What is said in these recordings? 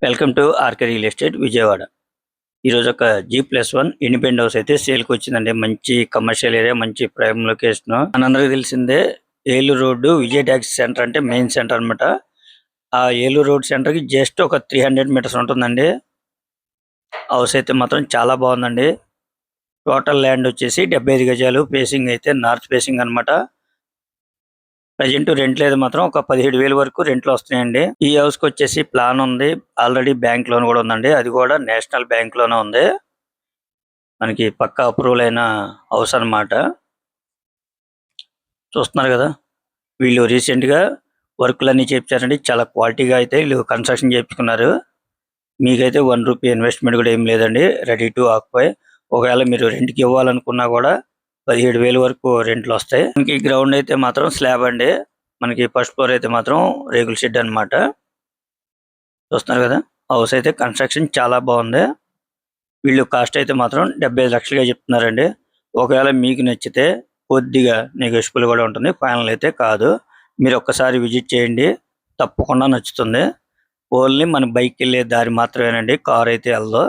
Welcome to RK real estate Vijayawada. ఈరోజు ఒక G+1 independent house అయితే సేల్కి వచ్చిందండి. మంచి కమర్షియల్ ఏరియా, మంచి ప్రైమ్ లొకేషన్. మనందరికీ తెలిసిందే Eluru road Vijaya taxi centre అంటే మెయిన్ సెంటర్ అన్నమాట. ఆ ఏలూరు రోడ్ సెంటర్ కి జస్ట్ ఒక 300 మీటర్స్ ఉంటుందండి. హౌస్ అయితే మాత్రం చాలా బాగుందండి. టోటల్ ల్యాండ్ వచ్చేసి 75 గజాలు. ఫేసింగ్ అయితే నార్త్ ఫేసింగ్ అన్నమాట. ప్రజెంట్ రెంట్ లేదు మాత్రం ఒక 17,000 వరకు రెంట్లు వస్తున్నాయండి. ఈ హౌస్ కి వచ్చేసి ప్లాన్ ఉంది. ఆల్రెడీ బ్యాంక్ లోన్ కూడా ఉందండి. అది కూడా నేషనల్ బ్యాంక్ లోనే ఉంది. మనకి పక్కా అప్రూవల్ అయిన హౌస్ అన్నమాట. చూస్తున్నారు కదా, వీళ్ళు రీసెంట్ గా వర్క్లన్నీ చేయించారండి. చాలా క్వాలిటీగా అయితే వీళ్ళు కన్స్ట్రక్షన్ చేయించుకున్నారు. మీకైతే 1 రూపీ ఇన్వెస్ట్మెంట్ కూడా ఏం లేదండి. Ready to occupy. ఒకవేళ మీరు రెంట్కి ఇవ్వాలనుకున్నా కూడా 17,000 వరకు రెంట్లు వస్తాయి. మనకి గ్రౌండ్ అయితే మాత్రం స్లాబ్ అండి. మనకి ఫస్ట్ ఫ్లోర్ అయితే మాత్రం రేకుల షెడ్ అన్నమాట. చూస్తున్నారు కదా, హౌస్ అయితే కన్స్ట్రక్షన్ చాలా బాగుంది. వీళ్ళు కాస్ట్ అయితే మాత్రం 75 లక్షలుగా చెప్తున్నారండి. ఒకవేళ మీకు నచ్చితే కొద్దిగా నెగోషియబుల్ కూడా ఉంటుంది. ఫైనల్ అయితే కాదు. మీరు ఒక్కసారి విజిట్ చేయండి, తప్పకుండా నచ్చుతుంది. ఓన్లీ మన బైక్ వెళ్ళే దారి మాత్రమేనండి, కార్ అయితే వెళ్ళదు.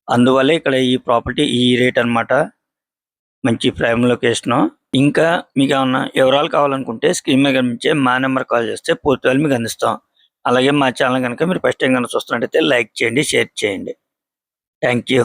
అందువల్ల ఇక్కడ ఈ ప్రాపర్టీ ఈ రేట్ అన్నమాట. మంచి ప్రైమ్ లొకేషన్. ఇంకా మీకు ఏమన్నా వివరాలు కావాలనుకుంటే స్క్రీన్ మీద కనిపించే మా నెంబర్ కాల్ చేస్తే పూర్తి వివరాలు మీకు అందిస్తాం. అలాగే మా ఛానల్ కనుక మీరు ఫస్ట్ టైం కనుక చూస్తున్నట్టయితే లైక్ చేయండి, షేర్ చేయండి. Thank you.